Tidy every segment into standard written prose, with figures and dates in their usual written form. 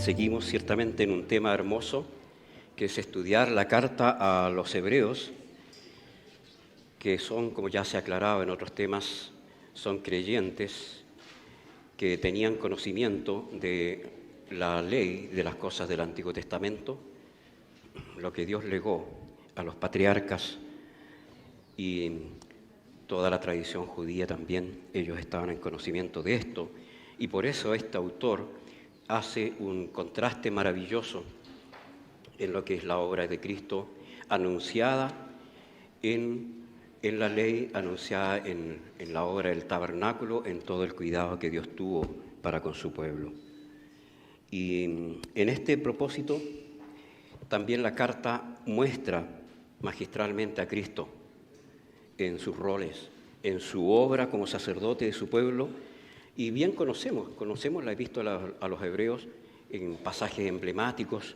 seguimos ciertamente en un tema hermoso, que es estudiar la carta a los hebreos, que son, como ya se ha aclarado en otros temas, son creyentes que tenían conocimiento de la ley, de las cosas del Antiguo Testamento, lo que Dios legó a los patriarcas y toda la tradición judía también, ellos estaban en conocimiento de esto, y por eso este autor hace un contraste maravilloso en lo que es la obra de Cristo, anunciada en la ley, anunciada en la obra del tabernáculo, en todo el cuidado que Dios tuvo para con su pueblo. Y en este propósito, también la carta muestra magistralmente a Cristo en sus roles, en su obra como sacerdote de su pueblo, y bien conocemos la epístola a los hebreos en pasajes emblemáticos,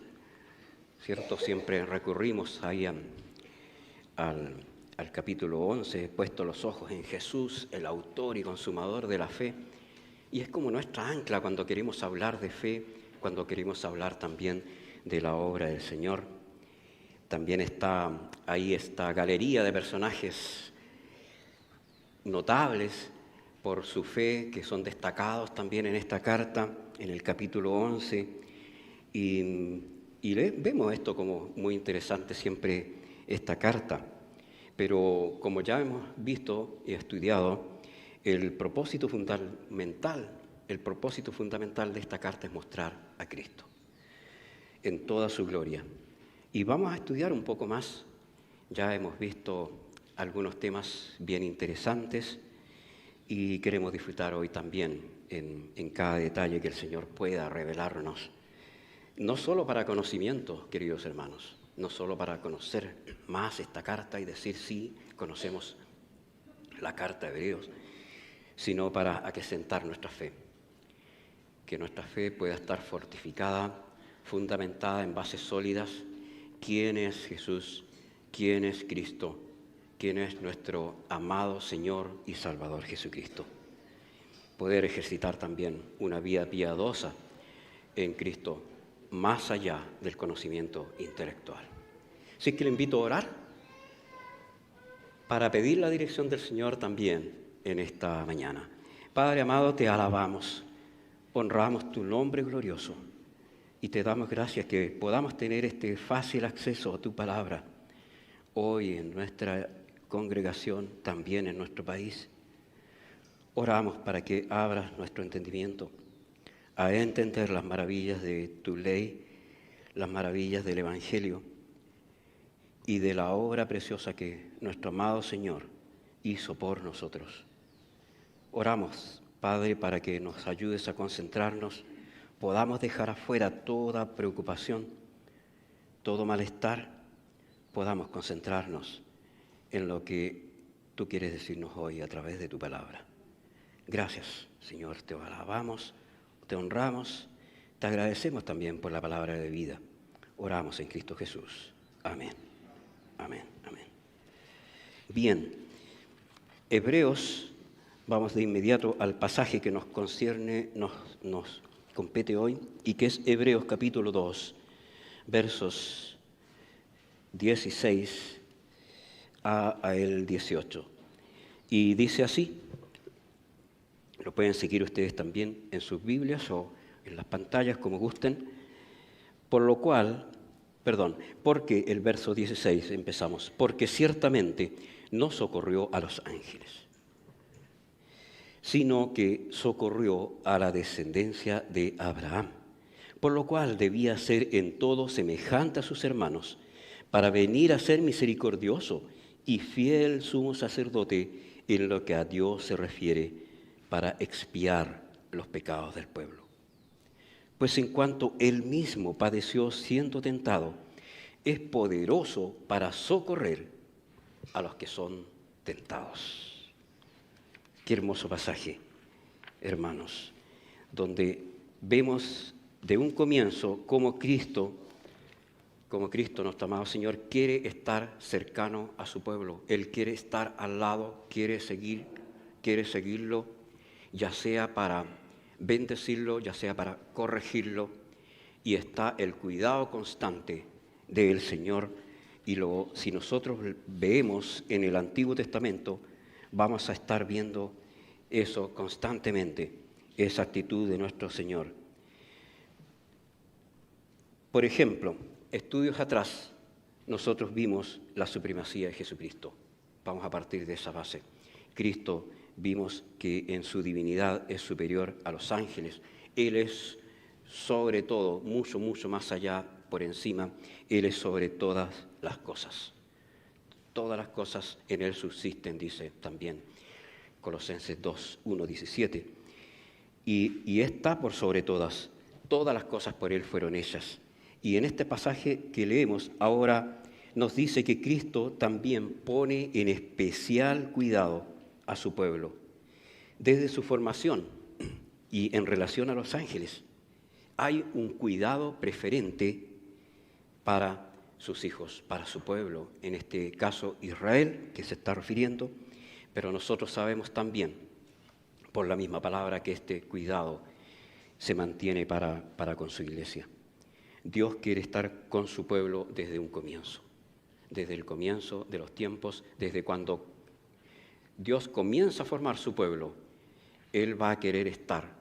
¿cierto? Siempre recurrimos ahí al capítulo 11, puesto los ojos en Jesús, el autor y consumador de la fe, y es como nuestra ancla cuando queremos hablar de fe, cuando queremos hablar también de la obra del Señor. También está ahí esta galería de personajes notables por su fe, que son destacados también en esta carta, en el capítulo 11, y vemos esto como muy interesante siempre, esta carta. Pero como ya hemos visto y estudiado, el propósito fundamental de esta carta es mostrar a Cristo en toda su gloria. Y vamos a estudiar un poco más. Ya hemos visto algunos temas bien interesantes y queremos disfrutar hoy también en cada detalle que el Señor pueda revelarnos. No solo para conocimiento, queridos hermanos, no solo para conocer más esta carta y decir sí, conocemos la carta de Hebreos, sino para acrecentar nuestra fe. Que nuestra fe pueda estar fortificada, fundamentada en bases sólidas. ¿Quién es Jesús? ¿Quién es Cristo? ¿Quién es nuestro amado Señor y Salvador Jesucristo? Poder ejercitar también una vida piadosa en Cristo, más allá del conocimiento intelectual. Así que le invito a orar para pedir la dirección del Señor también en esta mañana. Padre amado, te alabamos, honramos tu nombre glorioso y te damos gracias que podamos tener este fácil acceso a tu palabra hoy en nuestra congregación, también en nuestro país. Oramos para que abras nuestro entendimiento a entender las maravillas de tu ley, las maravillas del Evangelio y de la obra preciosa que nuestro amado Señor hizo por nosotros. Oramos, Padre, para que nos ayudes a concentrarnos, podamos dejar afuera toda preocupación, todo malestar, podamos concentrarnos en lo que tú quieres decirnos hoy a través de tu palabra. Gracias, Señor, te alabamos, te honramos, te agradecemos también por la palabra de vida. Oramos en Cristo Jesús. Amén, amén, amén. Bien, Hebreos, vamos de inmediato al pasaje que nos concierne, nos compete hoy, y que es Hebreos capítulo 2, versos 16 a el 18. Y dice así, lo pueden seguir ustedes también en sus Biblias o en las pantallas como gusten, porque el verso 16 empezamos, porque ciertamente no socorrió a los ángeles, sino que socorrió a la descendencia de Abraham, por lo cual debía ser en todo semejante a sus hermanos, para venir a ser misericordioso y fiel sumo sacerdote en lo que a Dios se refiere, para expiar los pecados del pueblo. Pues en cuanto él mismo padeció siendo tentado, es poderoso para socorrer a los que son tentados. Qué hermoso pasaje, hermanos, donde vemos de un comienzo cómo Cristo, nuestro amado Señor, quiere estar cercano a su pueblo. Él quiere estar al lado, quiere seguirlo, ya sea para bendecirlo, ya sea para corregirlo, y está el cuidado constante del Señor. Y si nosotros vemos en el Antiguo Testamento, vamos a estar viendo eso constantemente, esa actitud de nuestro Señor. Por ejemplo, estudios atrás, nosotros vimos la supremacía de Jesucristo. Vamos a partir de esa base. Cristo vimos que en su divinidad es superior a los ángeles. Él es sobre todo, mucho, mucho más allá, por encima. Él es sobre todas las cosas. Todas las cosas en Él subsisten, dice también Colosenses 2, 1, 17. Y está por sobre todas. Todas las cosas por Él fueron hechas. Y en este pasaje que leemos ahora nos dice que Cristo también pone en especial cuidado a su pueblo, desde su formación y en relación a los ángeles. Hay un cuidado preferente para sus hijos, para su pueblo, en este caso Israel, que se está refiriendo, pero nosotros sabemos también, por la misma palabra, que este cuidado se mantiene para con su iglesia. Dios quiere estar con su pueblo desde un comienzo, desde el comienzo de los tiempos, desde cuando Dios comienza a formar su pueblo. Él va a querer estar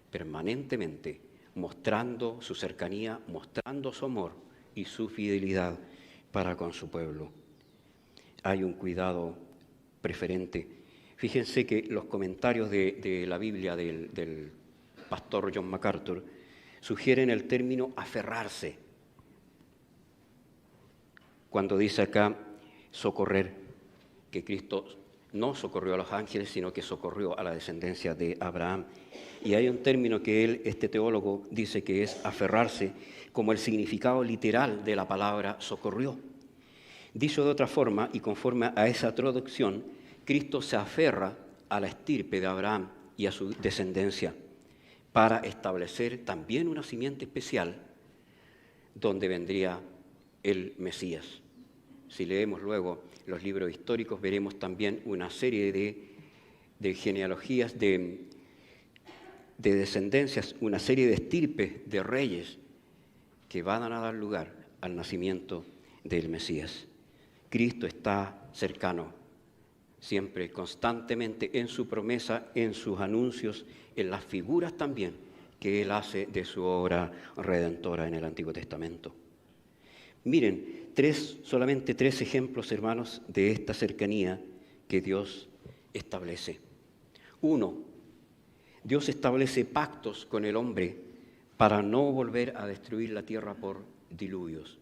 permanentemente, mostrando su cercanía, mostrando su amor y su fidelidad para con su pueblo. Hay un cuidado preferente. Fíjense que los comentarios de la Biblia del pastor John MacArthur sugieren el término aferrarse, cuando dice acá socorrer, que Cristo no socorrió a los ángeles, sino que socorrió a la descendencia de Abraham. Y hay un término que este teólogo, dice que es aferrarse, como el significado literal de la palabra socorrió. Dicho de otra forma, y conforme a esa traducción, Cristo se aferra a la estirpe de Abraham y a su descendencia para establecer también una simiente especial donde vendría el Mesías. Si leemos luego los libros históricos, veremos también una serie de genealogías, de descendencias, una serie de estirpes de reyes que van a dar lugar al nacimiento del Mesías. Cristo está cercano, siempre, constantemente, en su promesa, en sus anuncios, en las figuras también que Él hace de su obra redentora en el Antiguo Testamento. Miren, solamente tres ejemplos, hermanos, de esta cercanía que Dios establece. Uno, Dios establece pactos con el hombre para no volver a destruir la tierra por diluvios,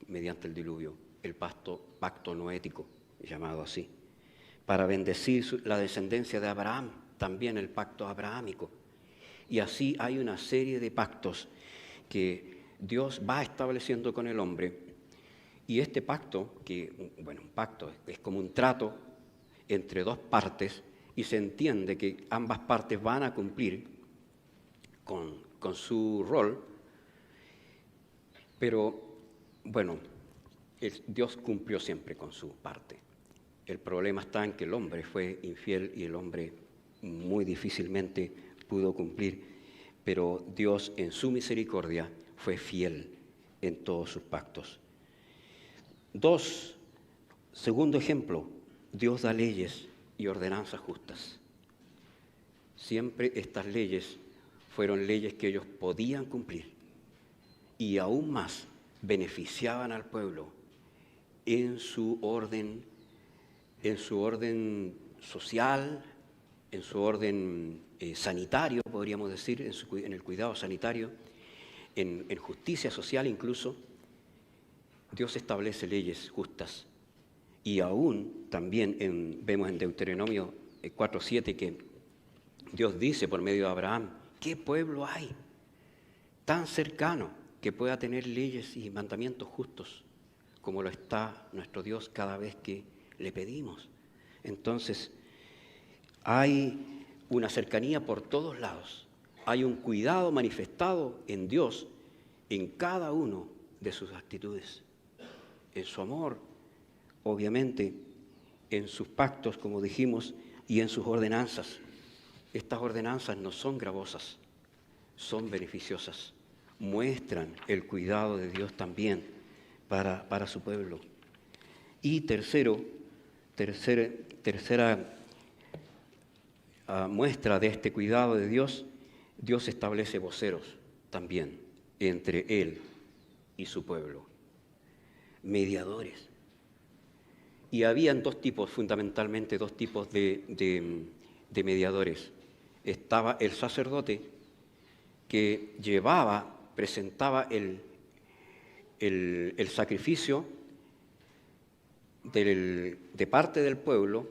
mediante el diluvio, el pacto noético, llamado así. Para bendecir la descendencia de Abraham, también el pacto abrahámico. Y así hay una serie de pactos que Dios va estableciendo con el hombre. Y este pacto, un pacto es como un trato entre dos partes, y se entiende que ambas partes van a cumplir con su rol, pero Dios cumplió siempre con su parte. El problema está en que el hombre fue infiel y el hombre muy difícilmente pudo cumplir, pero Dios en su misericordia fue fiel en todos sus pactos. Segundo ejemplo, Dios da leyes y ordenanzas justas. Siempre estas leyes fueron leyes que ellos podían cumplir y aún más beneficiaban al pueblo en su orden social, en su orden sanitario, podríamos decir, en el cuidado sanitario, en justicia social incluso. Dios establece leyes justas. Y aún también vemos en Deuteronomio 4:7 que Dios dice por medio de Abraham, ¿qué pueblo hay tan cercano que pueda tener leyes y mandamientos justos como lo está nuestro Dios cada vez que le pedimos? Entonces, hay una cercanía por todos lados, hay un cuidado manifestado en Dios en cada uno de sus actitudes, en su amor, obviamente, en sus pactos, como dijimos, y en sus ordenanzas. Estas ordenanzas no son gravosas, son beneficiosas, muestran el cuidado de Dios también para su pueblo. Y tercera muestra de este cuidado de Dios, Dios establece voceros también entre Él y su pueblo, mediadores. Y habían fundamentalmente dos tipos de mediadores. Estaba el sacerdote que presentaba el sacrificio de parte del pueblo,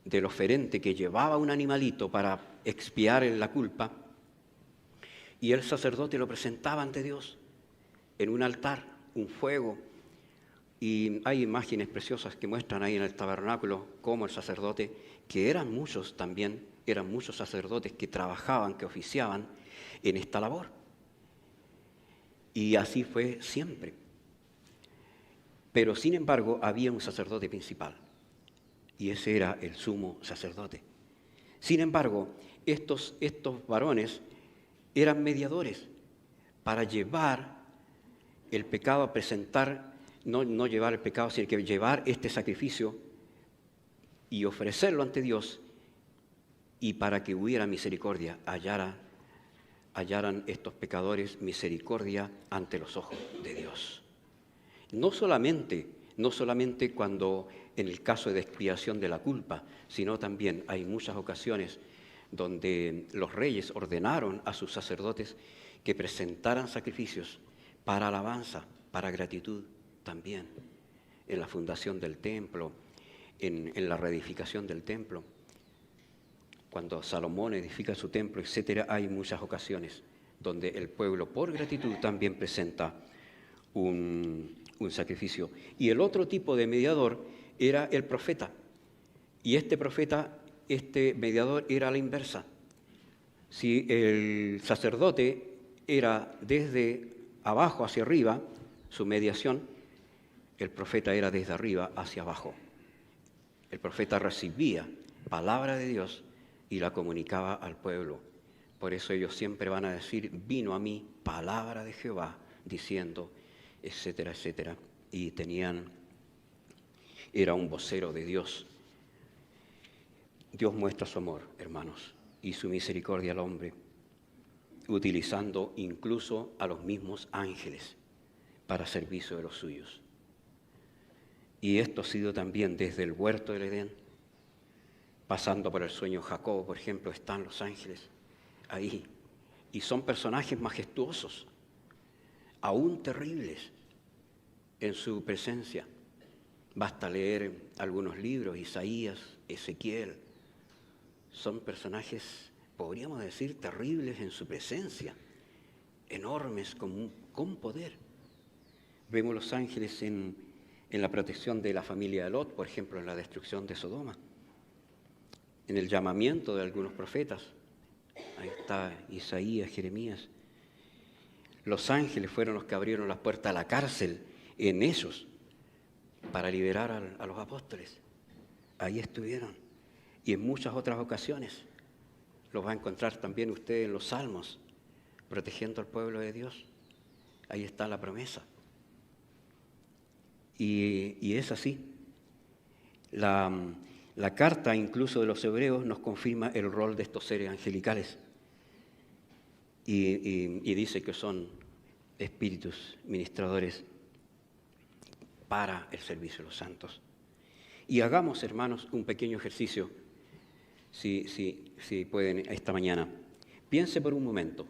del oferente que llevaba un animalito para expiar la culpa, y el sacerdote lo presentaba ante Dios en un altar, un fuego. Y hay imágenes preciosas que muestran ahí en el tabernáculo cómo el sacerdote, que eran muchos sacerdotes que trabajaban, que oficiaban en esta labor. Y así fue siempre. Pero sin embargo había un sacerdote principal, y ese era el sumo sacerdote. Sin embargo, estos varones eran mediadores para llevar el pecado, a presentar, no llevar el pecado, sino que llevar este sacrificio y ofrecerlo ante Dios, y para que hubiera misericordia, hallaran estos pecadores misericordia ante los ojos de Dios. No solamente cuando en el caso de expiación de la culpa, sino también hay muchas ocasiones donde los reyes ordenaron a sus sacerdotes que presentaran sacrificios para alabanza, para gratitud también, en la fundación del templo, en la reedificación del templo. Cuando Salomón edifica su templo, etcétera, hay muchas ocasiones donde el pueblo, por gratitud, también presenta un sacrificio. Y el otro tipo de mediador era el profeta. Y este mediador era a la inversa. Si el sacerdote era desde abajo hacia arriba, su mediación, el profeta era desde arriba hacia abajo. El profeta recibía palabra de Dios y la comunicaba al pueblo. Por eso ellos siempre van a decir, vino a mí palabra de Jehová, diciendo, etcétera, etcétera. Y era un vocero de Dios. Dios muestra su amor, hermanos, y su misericordia al hombre, utilizando incluso a los mismos ángeles para servicio de los suyos. Y esto ha sido también desde el huerto del Edén, pasando por el sueño de Jacob, por ejemplo, están los ángeles ahí. Y son personajes majestuosos, aún terribles en su presencia. Basta leer algunos libros, Isaías, Ezequiel. Son personajes, podríamos decir, terribles en su presencia, enormes, con poder. Vemos los ángeles en la protección de la familia de Lot, por ejemplo, en la destrucción de Sodoma, en el llamamiento de algunos profetas. Ahí está Isaías, Jeremías. Los ángeles fueron los que abrieron las puertas a la cárcel en ellos para liberar a los apóstoles. Ahí estuvieron. Y en muchas otras ocasiones los va a encontrar también usted en los Salmos, protegiendo al pueblo de Dios. Ahí está la promesa. Y es así. La carta incluso de los hebreos nos confirma el rol de estos seres angelicales. Y dice que son espíritus ministradores para el servicio de los santos. Y hagamos, hermanos, un pequeño ejercicio, si pueden, esta mañana. Piense por un momento,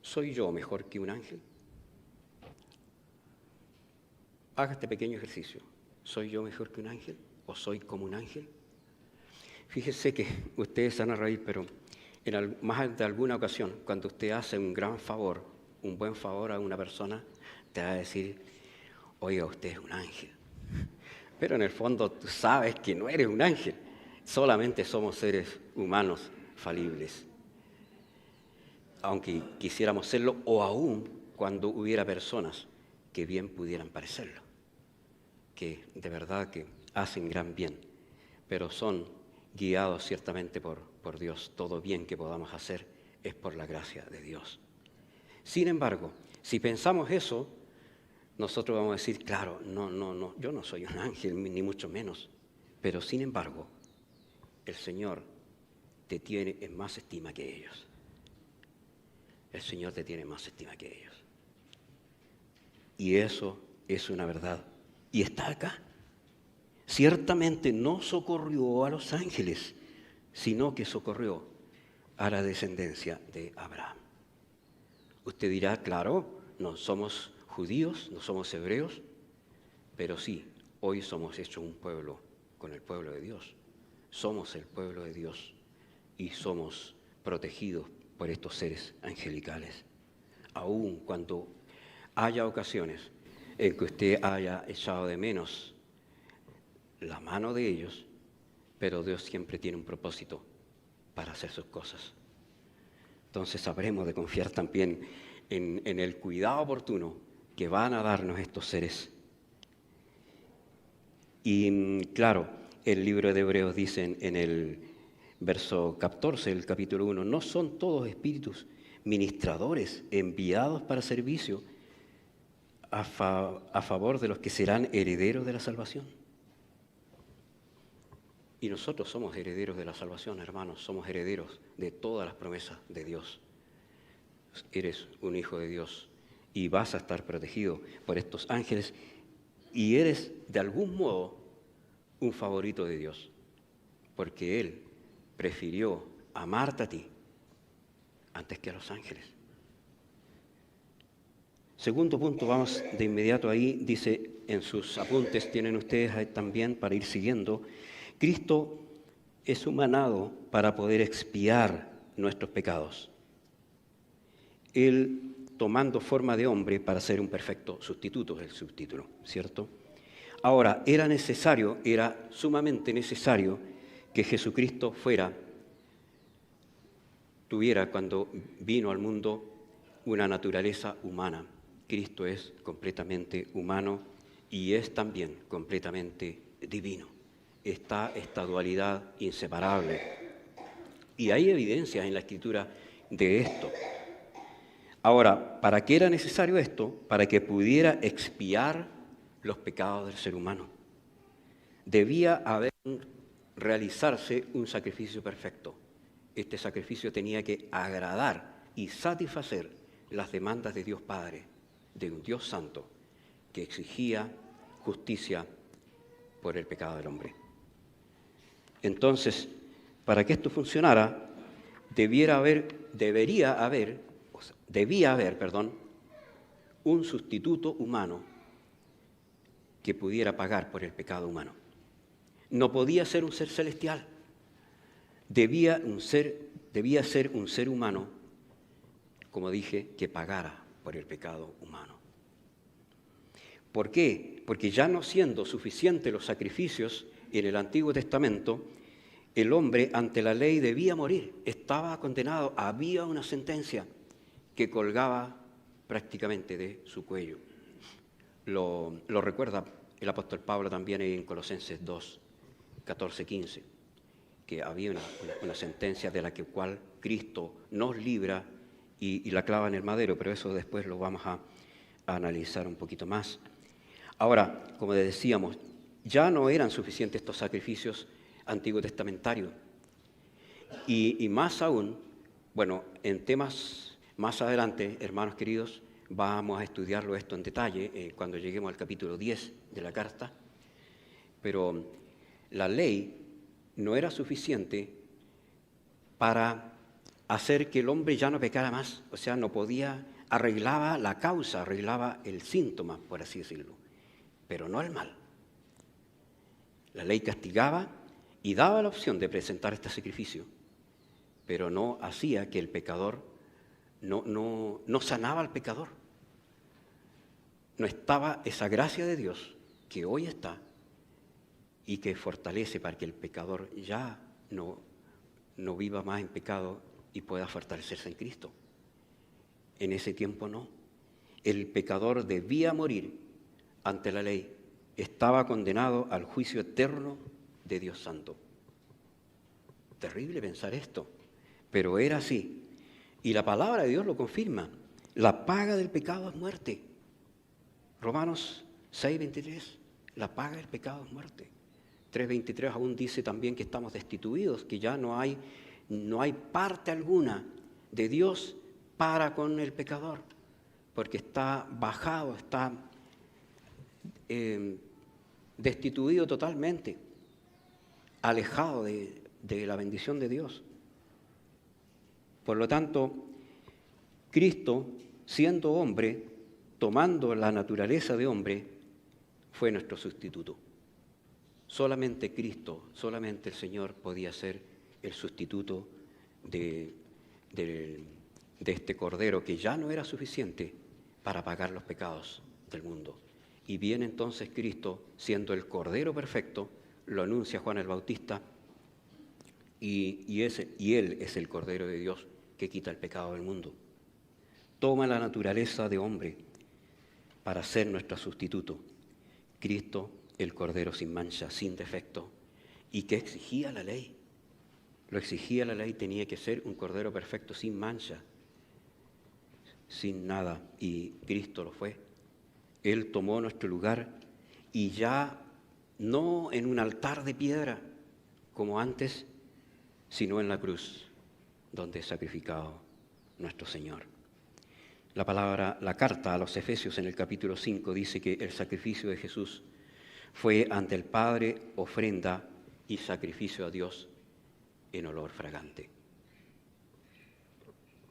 ¿soy yo mejor que un ángel? Haga este pequeño ejercicio. ¿Soy yo mejor que un ángel o soy como un ángel? Fíjese que ustedes se van a reír, pero más de alguna ocasión, cuando usted hace un gran favor, un buen favor a una persona, te va a decir, oiga, usted es un ángel. Pero en el fondo tú sabes que no eres un ángel, solamente somos seres humanos falibles. Aunque quisiéramos serlo, o aún cuando hubiera personas que bien pudieran parecerlo, que de verdad que hacen gran bien, pero son guiados ciertamente por Dios. Todo bien que podamos hacer es por la gracia de Dios. Sin embargo, si pensamos eso, nosotros vamos a decir, claro, no, yo no soy un ángel, ni mucho menos. Pero sin embargo, el Señor te tiene en más estima que ellos. El Señor te tiene en más estima que ellos. Y eso es una verdad. Y está acá. Ciertamente no socorrió a los ángeles, sino que socorrió a la descendencia de Abraham. Usted dirá, claro, no somos judíos, no somos hebreos, pero sí, hoy somos hechos un pueblo con el pueblo de Dios. Somos el pueblo de Dios y somos protegidos por estos seres angelicales. Aun cuando haya ocasiones en que usted haya echado de menos la mano de ellos, pero Dios siempre tiene un propósito para hacer sus cosas. Entonces sabremos de confiar también en el cuidado oportuno que van a darnos estos seres. Y claro, el libro de Hebreos dice en el verso 14 del capítulo 1, ¿no son todos espíritus ministradores enviados para servicio a favor de los que serán herederos de la salvación? Y nosotros somos herederos de la salvación, hermanos, somos herederos de todas las promesas de Dios. Eres un hijo de Dios y vas a estar protegido por estos ángeles y eres de algún modo un favorito de Dios, porque Él prefirió amarte a ti antes que a los ángeles. Segundo punto, vamos de inmediato ahí, dice en sus apuntes, tienen ustedes ahí también para ir siguiendo, Cristo es humanado para poder expiar nuestros pecados. Él tomando forma de hombre para ser un perfecto sustituto, es el subtítulo, ¿cierto? Ahora, era sumamente necesario que Jesucristo tuviera cuando vino al mundo una naturaleza humana. Cristo es completamente humano y es también completamente divino. Está esta dualidad inseparable. Y hay evidencias en la Escritura de esto. Ahora, ¿para qué era necesario esto? Para que pudiera expiar los pecados del ser humano. Debía realizarse un sacrificio perfecto. Este sacrificio tenía que agradar y satisfacer las demandas de Dios Padre, de un Dios Santo, que exigía justicia por el pecado del hombre. Entonces, para que esto funcionara, debía haber un sustituto humano que pudiera pagar por el pecado humano. No podía ser un ser celestial, debía ser un ser humano, como dije, que pagara por el pecado humano. ¿Por qué? Porque ya no siendo suficientes los sacrificios en el Antiguo Testamento, el hombre ante la ley debía morir, estaba condenado, había una sentencia que colgaba prácticamente de su cuello. Lo recuerda el apóstol Pablo también en Colosenses 2, 14, 15, que había una sentencia de la cual Cristo nos libra y la clava en el madero, pero eso después lo vamos a analizar un poquito más. Ahora, como decíamos, ya no eran suficientes estos sacrificios antiguo testamentarios. Y más aún, bueno, en temas más adelante, hermanos queridos, vamos a estudiarlo esto en detalle cuando lleguemos al capítulo 10 de la carta, pero la ley no era suficiente para hacer que el hombre ya no pecara más, o sea, no podía, arreglaba la causa, arreglaba el síntoma, por así decirlo, pero no el mal. La ley castigaba y daba la opción de presentar este sacrificio, pero no hacía que el pecador, no sanaba al pecador. No estaba esa gracia de Dios que hoy está y que fortalece para que el pecador ya no viva más en pecado y pueda fortalecerse en Cristo. En ese tiempo no. El pecador debía morir ante la ley. Estaba condenado al juicio eterno de Dios Santo. terrible pensar esto, pero era así. Y la palabra de Dios lo confirma. La paga del pecado es muerte. Romanos 6:23, la paga del pecado es muerte. 3:23 aún dice también que estamos destituidos, que ya no hay parte alguna de Dios para con el pecador, porque está bajado, está destituido totalmente, alejado de la bendición de Dios. Por lo tanto, Cristo, siendo hombre, tomando la naturaleza de hombre, fue nuestro sustituto. Solamente Cristo, solamente el Señor podía ser el sustituto de este Cordero, que ya no era suficiente para pagar los pecados del mundo. Y viene entonces Cristo, siendo el Cordero perfecto, lo anuncia Juan el Bautista, y Él es el Cordero de Dios que quita el pecado del mundo. Toma la naturaleza de hombre para ser nuestro sustituto. Cristo, el Cordero sin mancha, sin defecto, y que exigía la ley. Lo exigía la ley, tenía que ser un Cordero perfecto, sin mancha, sin nada, y Cristo lo fue. Él tomó nuestro lugar, y ya no en un altar de piedra como antes, sino en la cruz, donde es sacrificado nuestro Señor. La carta a los Efesios en el capítulo 5 dice que el sacrificio de Jesús fue ante el Padre ofrenda y sacrificio a Dios en olor fragante.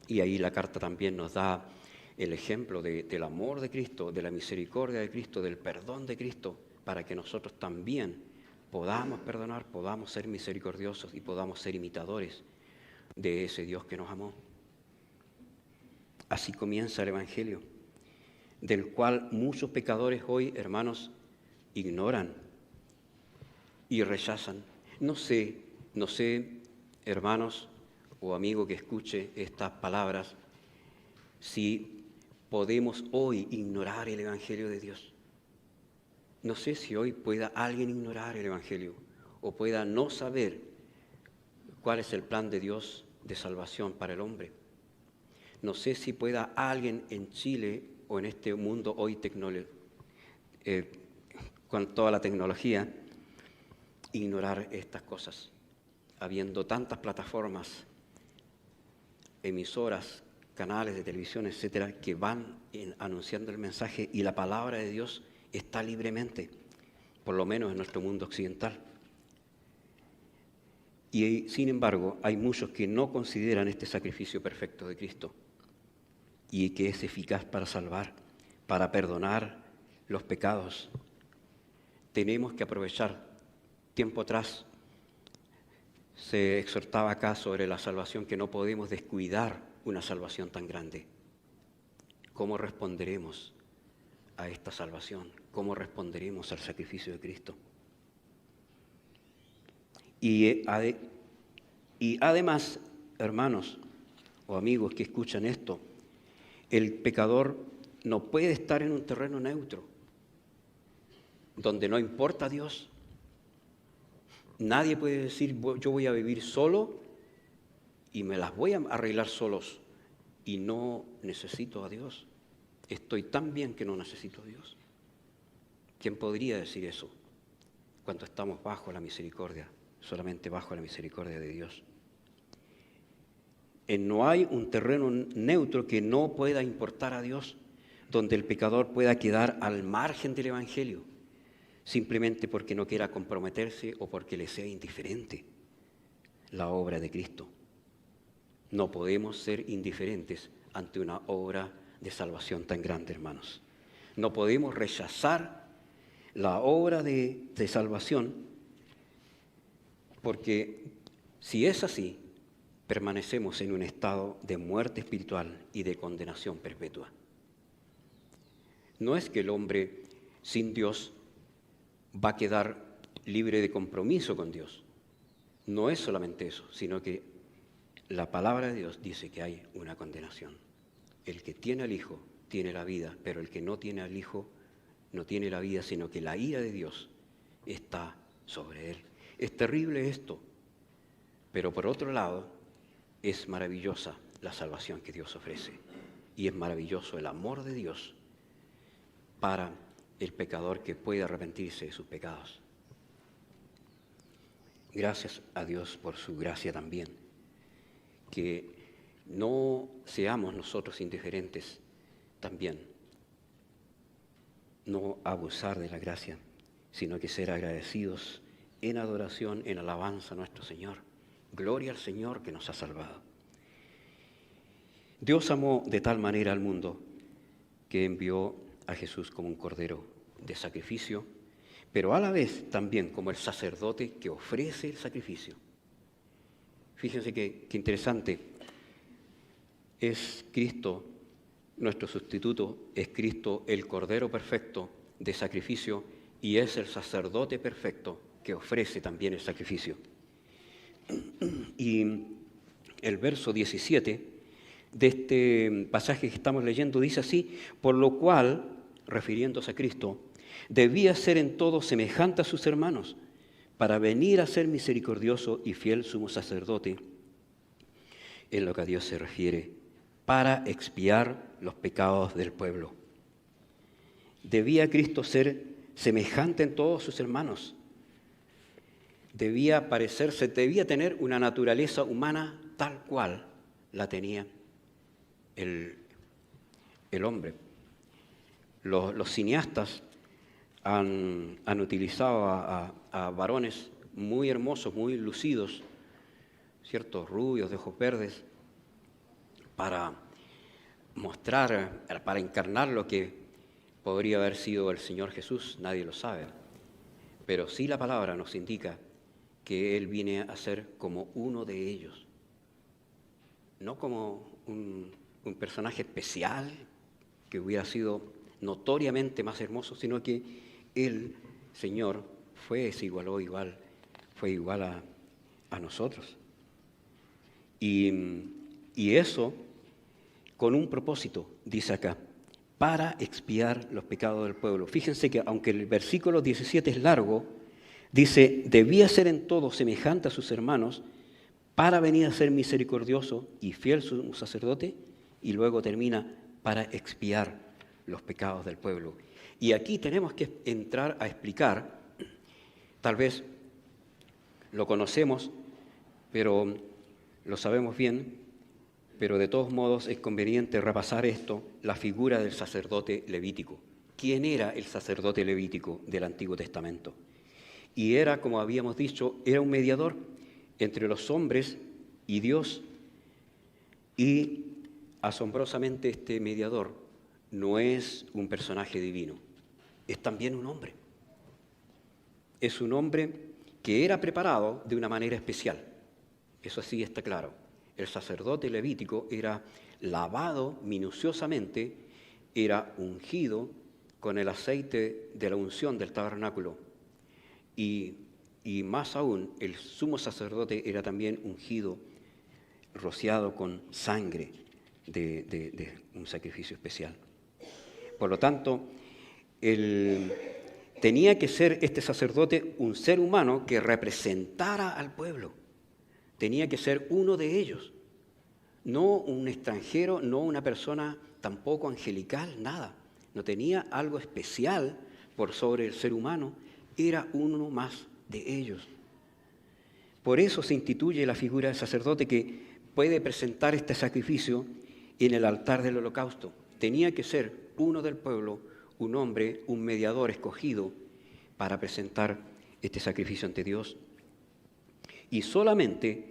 Y ahí la carta también nos da el ejemplo del amor de Cristo, de la misericordia de Cristo, del perdón de Cristo, para que nosotros también podamos perdonar, podamos ser misericordiosos y podamos ser imitadores de ese Dios que nos amó. Así comienza el Evangelio, del cual muchos pecadores hoy, hermanos, ignoran y rechazan. No sé, hermanos o amigo que escuche estas palabras, si podemos hoy ignorar el Evangelio de Dios. No sé si hoy pueda alguien ignorar el Evangelio o pueda no saber cuál es el plan de Dios de salvación para el hombre. No sé si pueda alguien en Chile o en este mundo hoy con toda la tecnología ignorar estas cosas, habiendo tantas plataformas, emisoras, canales de televisión, etcétera, que van anunciando el mensaje, y la palabra de Dios está libremente, por lo menos en nuestro mundo occidental. Y sin embargo, hay muchos que no consideran este sacrificio perfecto de Cristo y que es eficaz para salvar, para perdonar los pecados. Tenemos que aprovechar. Tiempo atrás se exhortaba acá sobre la salvación, que no podemos descuidar una salvación tan grande. ¿Cómo responderemos a esta salvación? ¿Cómo responderemos al sacrificio de Cristo? Y además, hermanos o amigos que escuchan esto, el pecador no puede estar en un terreno neutro, donde no importa a Dios. Nadie puede decir, yo voy a vivir solo y me las voy a arreglar solos y no necesito a Dios. Estoy tan bien que no necesito a Dios. ¿Quién podría decir eso cuando estamos bajo la misericordia, solamente bajo la misericordia de Dios? No hay un terreno neutro que no pueda importar a Dios, donde el pecador pueda quedar al margen del Evangelio, simplemente porque no quiera comprometerse o porque le sea indiferente la obra de Cristo. No podemos ser indiferentes ante una obra de salvación tan grande, hermanos. No podemos rechazar la obra de salvación, porque si es así, permanecemos en un estado de muerte espiritual y de condenación perpetua. No es que el hombre sin Dios va a quedar libre de compromiso con Dios. No es solamente eso, sino que la palabra de Dios dice que hay una condenación. El que tiene al Hijo tiene la vida, pero el que no tiene al Hijo no tiene la vida, sino que la ira de Dios está sobre él. Es terrible esto. Pero por otro lado, es maravillosa la salvación que Dios ofrece. Y es maravilloso el amor de Dios para el pecador que puede arrepentirse de sus pecados. Gracias a Dios por su gracia también. Que no seamos nosotros indiferentes también. No abusar de la gracia, sino que ser agradecidos en adoración, en alabanza a nuestro Señor. Gloria al Señor que nos ha salvado. Dios amó de tal manera al mundo que envió a Jesús como un cordero de sacrificio, pero a la vez también como el sacerdote que ofrece el sacrificio. Fíjense qué interesante. Es Cristo nuestro sustituto, es Cristo el cordero perfecto de sacrificio y es el sacerdote perfecto que ofrece también el sacrificio. Y el verso 17 de este pasaje que estamos leyendo dice así: por lo cual, refiriéndose a Cristo, debía ser en todo semejante a sus hermanos, para venir a ser misericordioso y fiel sumo sacerdote, en lo que a Dios se refiere, para expiar los pecados del pueblo. Debía Cristo ser semejante en todos sus hermanos. Debía parecerse, debía tener una naturaleza humana tal cual la tenía el hombre. Los cineastas han utilizado a varones muy hermosos, muy lucidos, ¿cierto? Rubios, de ojos verdes, para mostrar, para encarnar lo que podría haber sido el Señor Jesús. Nadie lo sabe, pero sí la palabra nos indica que Él viene a ser como uno de ellos, no como un personaje especial que hubiera sido notoriamente más hermoso, sino que el Señor fue igual a nosotros. Y eso con un propósito, dice acá, para expiar los pecados del pueblo. Fíjense que aunque el versículo 17 es largo, dice, debía ser en todo semejante a sus hermanos, para venir a ser misericordioso y fiel sumo sacerdote, y luego termina para expiar los pecados del pueblo. Y aquí tenemos que entrar a explicar, tal vez lo conocemos, pero lo sabemos bien, pero de todos modos es conveniente repasar esto, la figura del sacerdote levítico. ¿Quién era el sacerdote levítico del Antiguo Testamento? Y era, como habíamos dicho, era un mediador entre los hombres y Dios. Y asombrosamente este mediador no es un personaje divino, es también un hombre. Es un hombre que era preparado de una manera especial. Eso sí está claro. El sacerdote levítico era lavado minuciosamente, era ungido con el aceite de la unción del tabernáculo. Y más aún, el sumo sacerdote era también ungido, rociado con sangre de un sacrificio especial. Por lo tanto, tenía que ser este sacerdote un ser humano que representara al pueblo. Tenía que ser uno de ellos, no un extranjero, no una persona tampoco angelical, nada. No tenía algo especial por sobre el ser humano, era uno más de ellos. Por eso se instituye la figura del sacerdote que puede presentar este sacrificio en el altar del holocausto. Tenía que ser uno del pueblo, un hombre, un mediador escogido para presentar este sacrificio ante Dios. Y solamente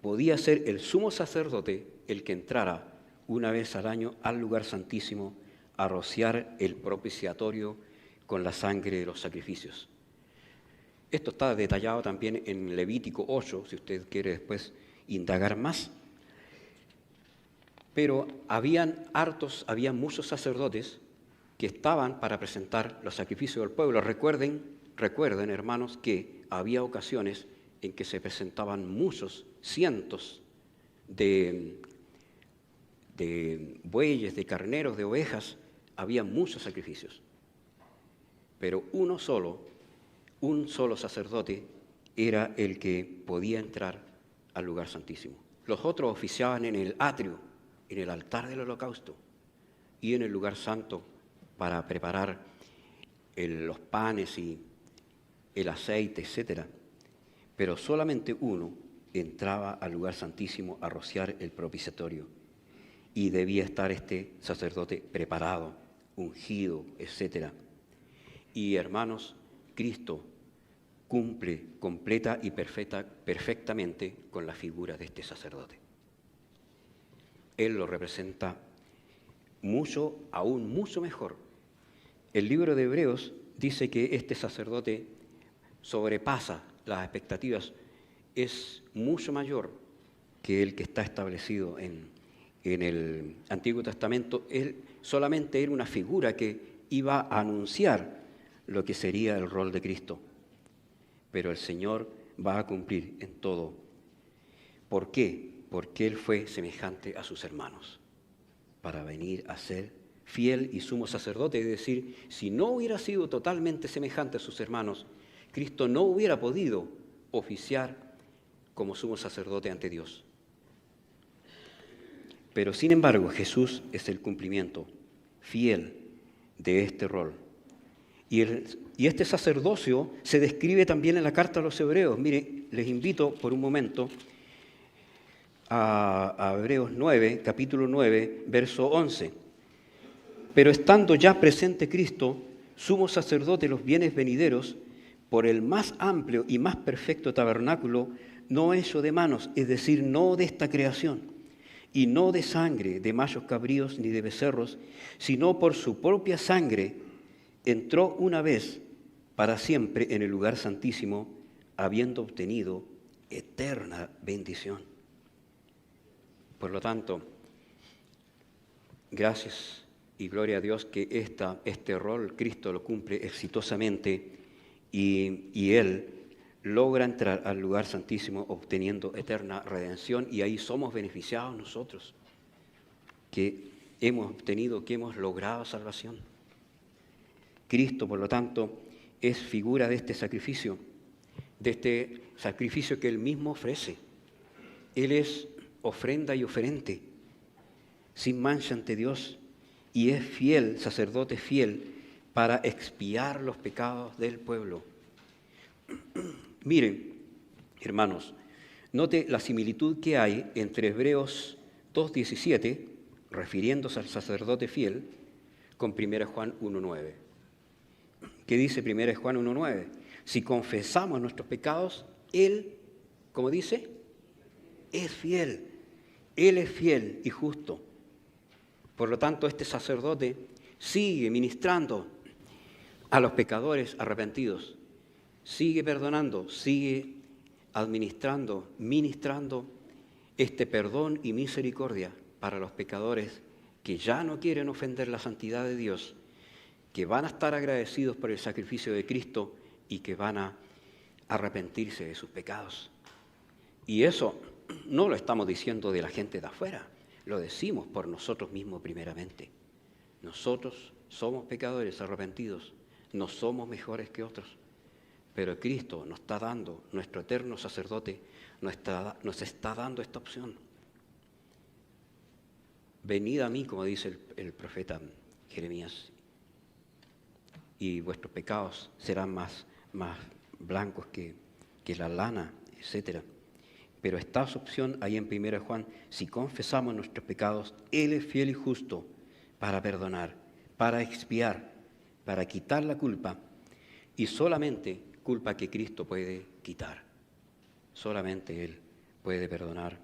podía ser el sumo sacerdote el que entrara una vez al año al lugar santísimo a rociar el propiciatorio con la sangre de los sacrificios. Esto está detallado también en Levítico 8, si usted quiere después indagar más. Pero había muchos sacerdotes que estaban para presentar los sacrificios del pueblo. Recuerden, hermanos, que había ocasiones en que se presentaban cientos de bueyes, de carneros, de ovejas, había muchos sacrificios. Pero un solo sacerdote era el que podía entrar al lugar santísimo. Los otros oficiaban en el atrio, en el altar del holocausto y en el lugar santo para preparar los panes y el aceite, etc. Pero solamente uno entraba al lugar santísimo a rociar el propiciatorio y debía estar este sacerdote preparado, ungido, etc. Y hermanos, Cristo cumple completa y perfectamente con la figura de este sacerdote. Él lo representa mucho, aún mucho mejor. El libro de Hebreos dice que este sacerdote sobrepasa las expectativas, es mucho mayor que el que está establecido en el Antiguo Testamento. Él solamente era una figura que iba a anunciar lo que sería el rol de Cristo. Pero el Señor va a cumplir en todo. ¿Por qué? Porque Él fue semejante a sus hermanos, para venir a ser fiel y sumo sacerdote. Es decir, si no hubiera sido totalmente semejante a sus hermanos, Cristo no hubiera podido oficiar como sumo sacerdote ante Dios. Pero sin embargo, Jesús es el cumplimiento fiel de este rol. Y este sacerdocio se describe también en la carta a los Hebreos. Mire, les invito por un momento a Hebreos 9, capítulo 9, verso 11. Pero estando ya presente Cristo, sumo sacerdote de los bienes venideros, por el más amplio y más perfecto tabernáculo, no hecho de manos, es decir, no de esta creación, y no de sangre de machos cabríos ni de becerros, sino por su propia sangre, entró una vez para siempre en el lugar santísimo, habiendo obtenido eterna bendición. Por lo tanto, gracias y gloria a Dios que este rol Cristo lo cumple exitosamente y Él logra entrar al lugar santísimo obteniendo eterna redención, y ahí somos beneficiados nosotros, que hemos obtenido, que hemos logrado salvación. Cristo, por lo tanto, es figura de este sacrificio que Él mismo ofrece. Él es ofrenda y oferente, sin mancha ante Dios, y es fiel, sacerdote fiel, para expiar los pecados del pueblo. Miren, hermanos, note la similitud que hay entre Hebreos 2:17, refiriéndose al sacerdote fiel, con 1 Juan 1:9. ¿Qué dice 1 Juan 1:9? Si confesamos nuestros pecados, Él, ¿cómo dice? Es fiel. Él es fiel y justo. Por lo tanto, este sacerdote sigue ministrando a los pecadores arrepentidos, sigue perdonando, sigue ministrando este perdón y misericordia para los pecadores que ya no quieren ofender la santidad de Dios, que van a estar agradecidos por el sacrificio de Cristo y que van a arrepentirse de sus pecados. Y eso no lo estamos diciendo de la gente de afuera, lo decimos por nosotros mismos primeramente. Nosotros somos pecadores arrepentidos, no somos mejores que otros, pero Cristo nos está dando, nuestro eterno sacerdote nos está dando esta opción. Venid a mí, como dice el profeta Jeremías, y vuestros pecados serán más blancos que la lana, etc. Pero esta opción ahí en 1 Juan, si confesamos nuestros pecados, Él es fiel y justo para perdonar, para expiar, para quitar la culpa, y solamente culpa que Cristo puede quitar. Solamente Él puede perdonar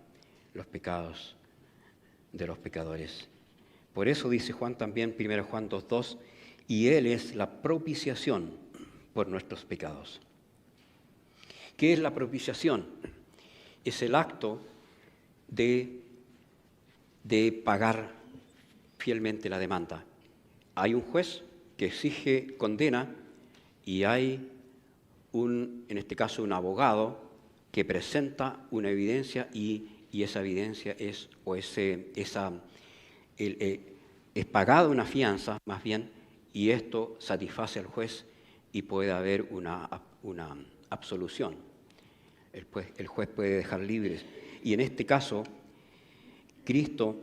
los pecados de los pecadores. Por eso dice Juan también, 1 Juan 2:2, y Él es la propiciación por nuestros pecados. ¿Qué es la propiciación? Es el acto de pagar fielmente la demanda. Hay un juez que exige condena y hay en este caso un abogado que presenta una evidencia y esa evidencia es pagada una fianza más bien, y esto satisface al juez y puede haber una absolución. El juez puede dejar libres. Y en este caso, Cristo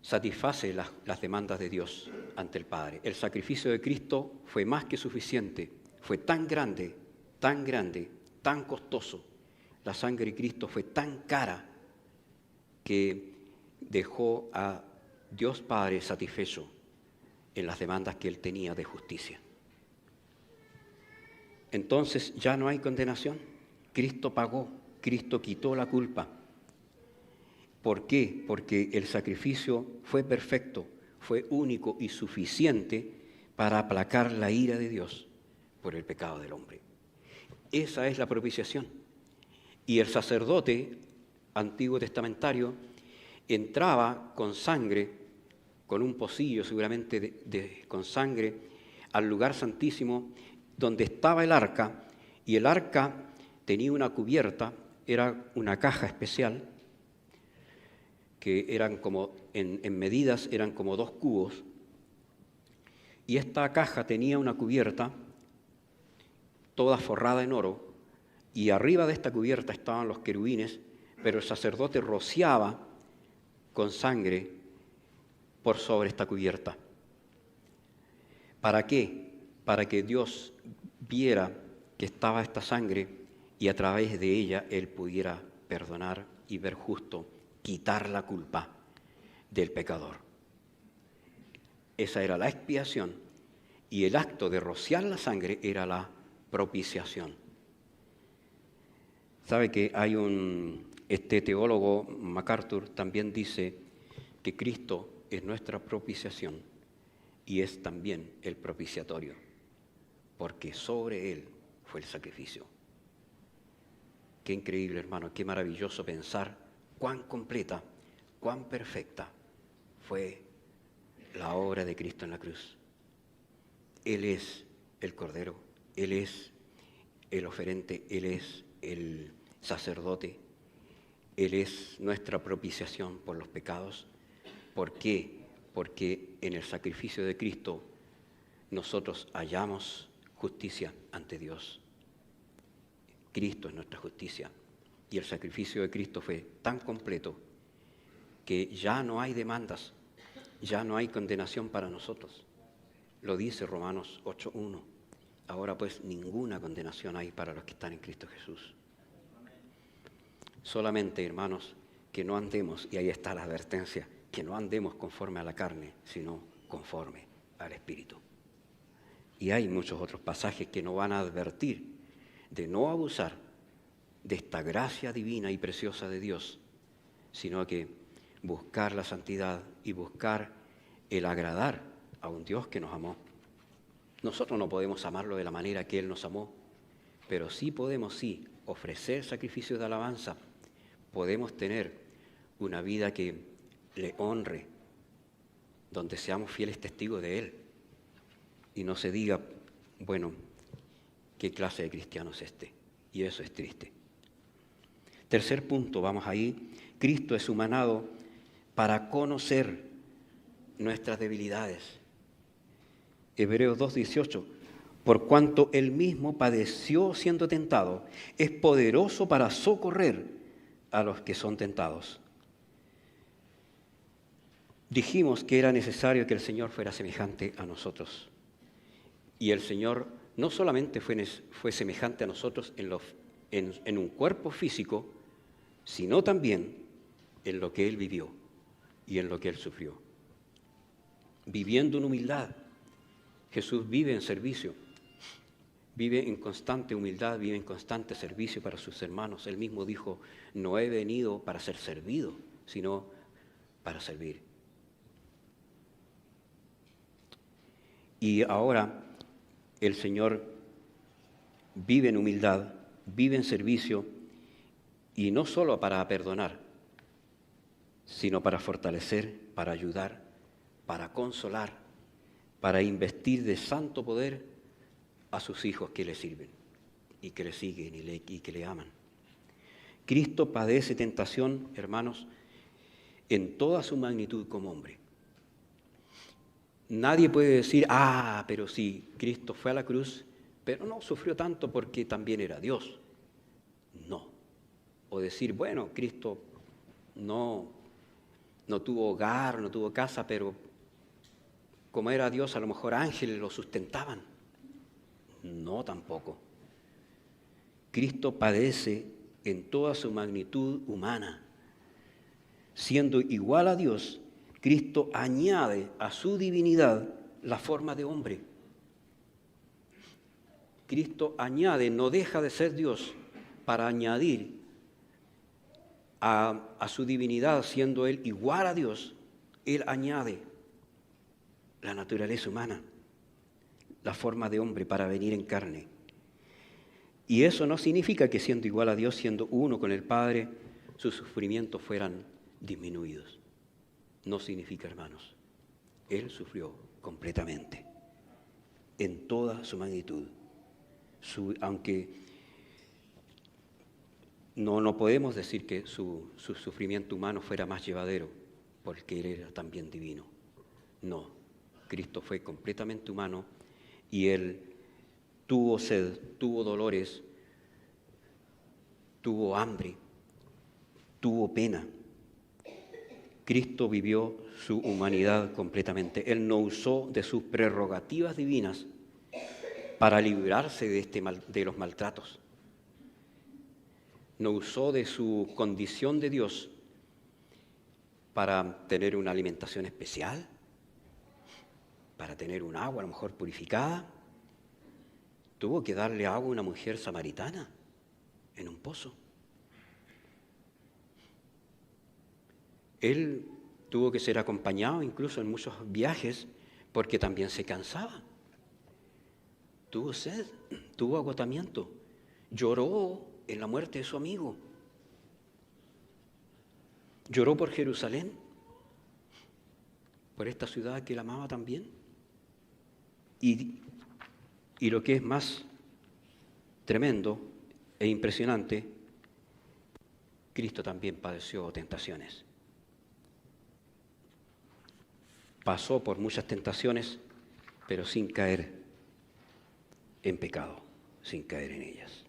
satisface las demandas de Dios ante el Padre. El sacrificio de Cristo fue más que suficiente. Fue tan grande, tan costoso. La sangre de Cristo fue tan cara que dejó a Dios Padre satisfecho en las demandas que Él tenía de justicia. Entonces ya no hay condenación. Cristo pagó, Cristo quitó la culpa. ¿Por qué? Porque el sacrificio fue perfecto, fue único y suficiente para aplacar la ira de Dios por el pecado del hombre. Esa es la propiciación. Y el sacerdote antiguo testamentario entraba con sangre, con un pocillo seguramente con sangre, al lugar santísimo donde estaba el arca, y el arca tenía una cubierta, era una caja especial, que eran como, en medidas eran como 2 cubos, y esta caja tenía una cubierta toda forrada en oro, y arriba de esta cubierta estaban los querubines, pero el sacerdote rociaba con sangre por sobre esta cubierta. ¿Para qué? Para que Dios viera que estaba esta sangre y a través de ella Él pudiera perdonar y ver justo, quitar la culpa del pecador. Esa era la expiación y el acto de rociar la sangre era la propiciación. ¿Sabe que hay este teólogo MacArthur también dice que Cristo es nuestra propiciación y es también el propiciatorio, porque sobre Él fue el sacrificio. Qué increíble, hermano, qué maravilloso pensar cuán completa, cuán perfecta fue la obra de Cristo en la cruz. Él es el Cordero, Él es el oferente, Él es el sacerdote, Él es nuestra propiciación por los pecados. ¿Por qué? Porque en el sacrificio de Cristo nosotros hallamos justicia ante Dios. Cristo es nuestra justicia y el sacrificio de Cristo fue tan completo que ya no hay demandas, ya no hay condenación para nosotros. Lo dice Romanos 8:1. Ahora pues ninguna condenación hay para los que están en Cristo Jesús. Solamente, hermanos, que no andemos, y ahí está la advertencia, que no andemos conforme a la carne, sino conforme al Espíritu. Y hay muchos otros pasajes que nos van a advertir de no abusar de esta gracia divina y preciosa de Dios, sino que buscar la santidad y buscar el agradar a un Dios que nos amó. Nosotros no podemos amarlo de la manera que Él nos amó, pero sí podemos ofrecer sacrificios de alabanza. Podemos tener una vida que le honre, donde seamos fieles testigos de Él. Y no se diga, bueno, ¿qué clase de cristiano es este? Y eso es triste. Tercer punto, vamos ahí. Cristo es humanado para conocer nuestras debilidades. Hebreos 2:18. Por cuanto Él mismo padeció siendo tentado, es poderoso para socorrer a los que son tentados. Dijimos que era necesario que el Señor fuera semejante a nosotros. Y el Señor no solamente fue semejante a nosotros en un cuerpo físico, sino también en lo que Él vivió y en lo que Él sufrió. Viviendo en humildad, Jesús vive en servicio, vive en constante humildad, vive en constante servicio para sus hermanos. Él mismo dijo, no he venido para ser servido, sino para servir. Y ahora el Señor vive en humildad, vive en servicio, y no solo para perdonar, sino para fortalecer, para ayudar, para consolar, para investir de santo poder a sus hijos que le sirven y que le siguen y que le aman. Cristo padece tentación, hermanos, en toda su magnitud como hombre. Nadie puede decir, pero sí, Cristo fue a la cruz, pero no sufrió tanto porque también era Dios. No. O decir, bueno, Cristo no tuvo hogar, no tuvo casa, pero como era Dios, a lo mejor ángeles lo sustentaban. No, tampoco. Cristo padece en toda su magnitud humana. Siendo igual a Dios, Cristo añade a su divinidad la forma de hombre. Cristo añade, no deja de ser Dios para añadir a su divinidad, siendo Él igual a Dios, Él añade la naturaleza humana, la forma de hombre para venir en carne. Y eso no significa que siendo igual a Dios, siendo uno con el Padre, sus sufrimientos fueran disminuidos. No significa, hermanos. Él sufrió completamente, en toda su magnitud. Aunque no podemos decir que su sufrimiento humano fuera más llevadero, porque Él era también divino. No, Cristo fue completamente humano y Él tuvo sed, tuvo dolores, tuvo hambre, tuvo pena. Cristo vivió su humanidad completamente. Él no usó de sus prerrogativas divinas para librarse de los maltratos. No usó de su condición de Dios para tener una alimentación especial, para tener un agua a lo mejor purificada. Tuvo que darle agua a una mujer samaritana en un pozo. Él tuvo que ser acompañado incluso en muchos viajes porque también se cansaba. Tuvo sed, tuvo agotamiento, lloró en la muerte de su amigo. Lloró por Jerusalén, por esta ciudad que él amaba también. Y lo que es más tremendo e impresionante, Cristo también padeció tentaciones. Pasó por muchas tentaciones, pero sin caer en pecado, sin caer en ellas.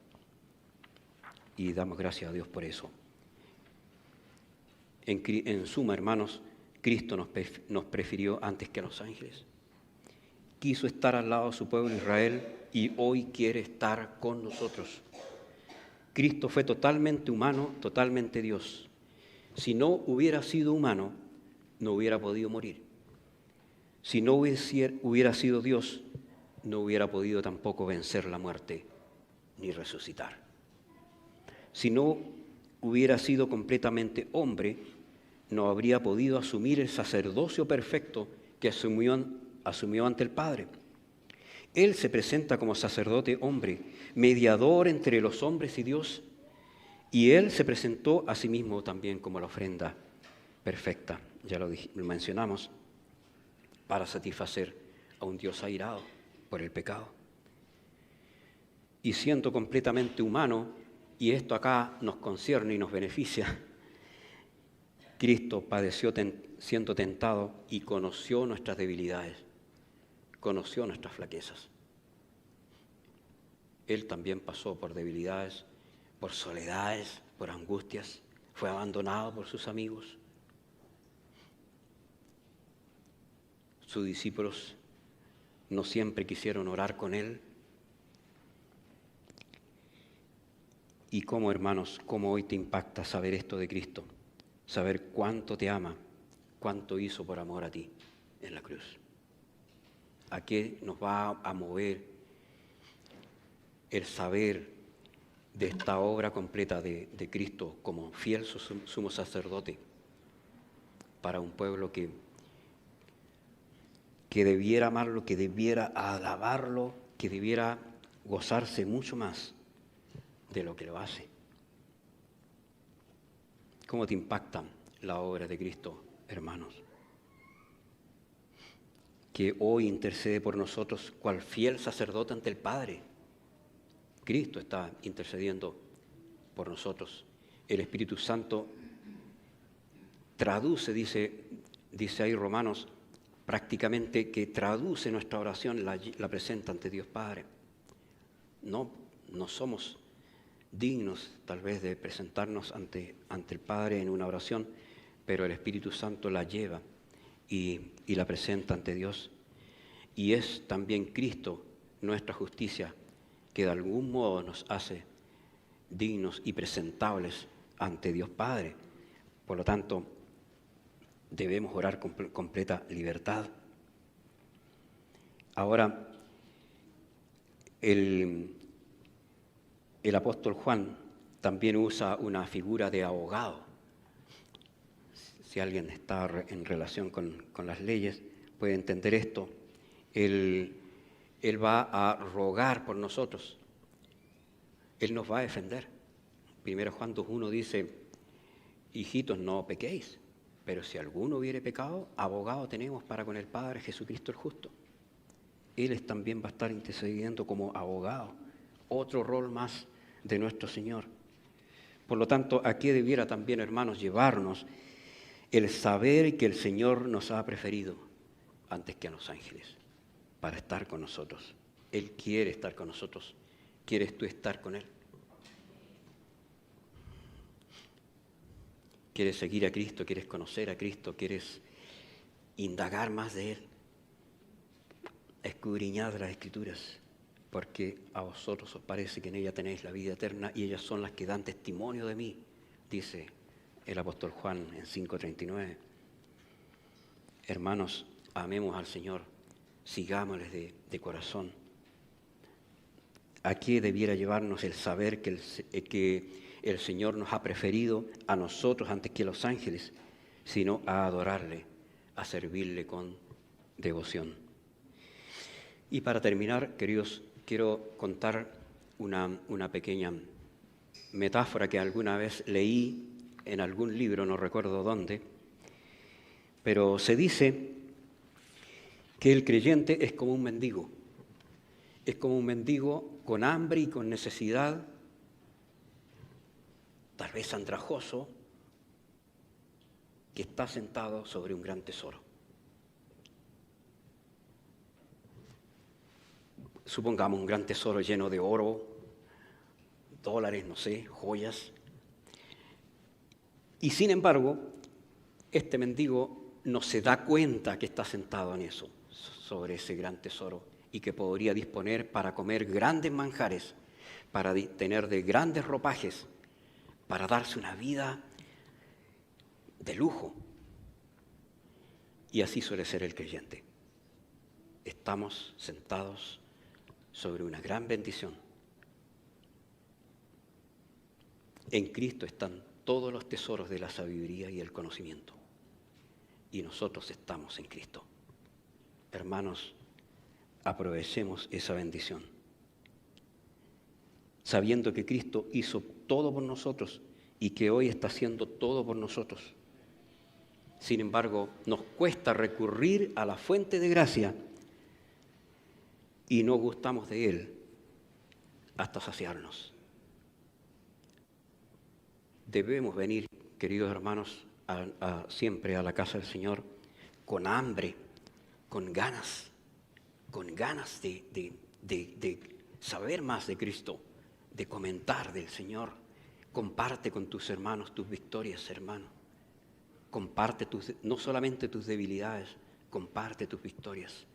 Y damos gracias a Dios por eso. En suma, hermanos, Cristo nos prefirió antes que a los ángeles. Quiso estar al lado de su pueblo Israel y hoy quiere estar con nosotros. Cristo fue totalmente humano, totalmente Dios. Si no hubiera sido humano, no hubiera podido morir. Si no hubiera sido Dios, no hubiera podido tampoco vencer la muerte ni resucitar. Si no hubiera sido completamente hombre, no habría podido asumir el sacerdocio perfecto que asumió ante el Padre. Él se presenta como sacerdote hombre, mediador entre los hombres y Dios, y Él se presentó a sí mismo también como la ofrenda perfecta, ya lo mencionamos, para satisfacer a un Dios airado por el pecado. Y siendo completamente humano, y esto acá nos concierne y nos beneficia, Cristo padeció siendo tentado y conoció nuestras debilidades, conoció nuestras flaquezas. Él también pasó por debilidades, por soledades, por angustias, fue abandonado por sus amigos. Sus discípulos no siempre quisieron orar con Él. Y cómo, hermanos, cómo hoy te impacta saber esto de Cristo, saber cuánto te ama, cuánto hizo por amor a ti en la cruz. ¿A qué nos va a mover el saber de esta obra completa de Cristo como fiel sumo sacerdote para un pueblo que debiera amarlo, que debiera alabarlo, que debiera gozarse mucho más de lo que lo hace? ¿Cómo te impacta la obra de Cristo, hermanos? Que hoy intercede por nosotros cual fiel sacerdote ante el Padre. Cristo está intercediendo por nosotros. El Espíritu Santo traduce, dice ahí Romanos, prácticamente que traduce nuestra oración, la presenta ante Dios Padre. No somos dignos tal vez de presentarnos ante el Padre en una oración, pero el Espíritu Santo la lleva y la presenta ante Dios. Y es también Cristo, nuestra justicia, que de algún modo nos hace dignos y presentables ante Dios Padre. Por lo tanto, debemos orar con completa libertad. Ahora, el apóstol Juan también usa una figura de abogado. Si alguien está en relación con las leyes, puede entender esto. Él va a rogar por nosotros. Él nos va a defender. 1 Juan 2:1 dice, hijitos, no pequéis, pero si alguno hubiere pecado, abogado tenemos para con el Padre, Jesucristo el justo. Él también va a estar intercediendo como abogado, otro rol más de nuestro Señor. Por lo tanto, aquí debiera también, hermanos, llevarnos el saber que el Señor nos ha preferido antes que a los ángeles para estar con nosotros. Él quiere estar con nosotros. ¿Quieres tú estar con Él? ¿Quieres seguir a Cristo? ¿Quieres conocer a Cristo? ¿Quieres indagar más de Él? Escudriñad las Escrituras, porque a vosotros os parece que en ellas tenéis la vida eterna y ellas son las que dan testimonio de mí, dice el apóstol Juan en 5:39. Hermanos, amemos al Señor, sigámosles de corazón. Aquí debiera llevarnos el saber que el Señor nos ha preferido a nosotros antes que a los ángeles, sino a adorarle, a servirle con devoción. Y para terminar, queridos, quiero contar una pequeña metáfora que alguna vez leí en algún libro, no recuerdo dónde, pero se dice que el creyente es como un mendigo. Es como un mendigo con hambre y con necesidad, tal vez andrajoso, que está sentado sobre un gran tesoro. Supongamos un gran tesoro lleno de oro, dólares, no sé, joyas. Y sin embargo, este mendigo no se da cuenta que está sentado en eso, sobre ese gran tesoro, y que podría disponer para comer grandes manjares, para tener de grandes ropajes, para darse una vida de lujo. Y así suele ser el creyente. Estamos sentados sobre una gran bendición. En Cristo están todos los tesoros de la sabiduría y el conocimiento. Y nosotros estamos en Cristo. Hermanos, aprovechemos esa bendición, sabiendo que Cristo hizo todo por nosotros y que hoy está haciendo todo por nosotros. Sin embargo, nos cuesta recurrir a la fuente de gracia y no gustamos de Él hasta saciarnos. Debemos venir, queridos hermanos, siempre a la casa del Señor con hambre, con ganas de saber más de Cristo, de comentar del Señor. Comparte con tus hermanos tus victorias, hermano. Comparte no solamente tus debilidades, comparte tus victorias.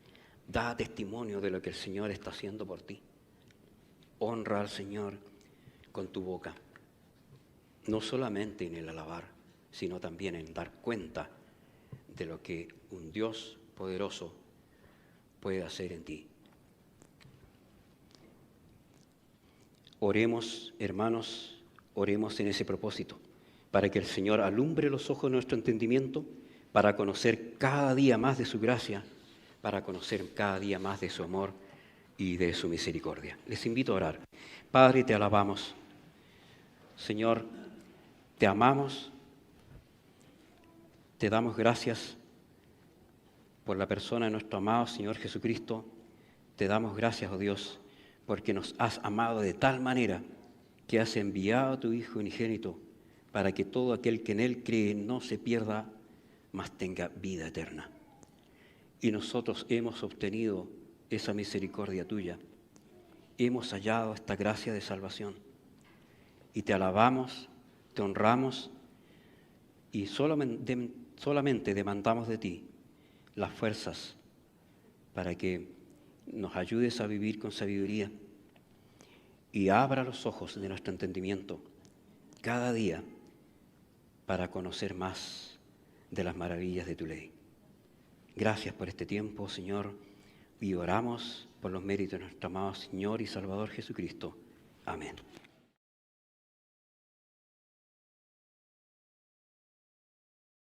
Da testimonio de lo que el Señor está haciendo por ti. Honra al Señor con tu boca. No solamente en el alabar, sino también en dar cuenta de lo que un Dios poderoso puede hacer en ti. Oremos, hermanos, oremos en ese propósito, para que el Señor alumbre los ojos de nuestro entendimiento, para conocer cada día más de su gracia, para conocer cada día más de su amor y de su misericordia. Les invito a orar. Padre, te alabamos. Señor, te amamos. Te damos gracias por la persona de nuestro amado Señor Jesucristo. Te damos gracias, oh Dios, porque nos has amado de tal manera que has enviado a tu Hijo unigénito para que todo aquel que en Él cree no se pierda, mas tenga vida eterna. Y nosotros hemos obtenido esa misericordia tuya. Hemos hallado esta gracia de salvación. y te alabamos, te honramos y solamente demandamos de ti las fuerzas para que nos ayudes a vivir con sabiduría y abra los ojos de nuestro entendimiento cada día para conocer más de las maravillas de tu ley. Gracias por este tiempo, Señor, y oramos por los méritos de nuestro amado Señor y Salvador Jesucristo. Amén.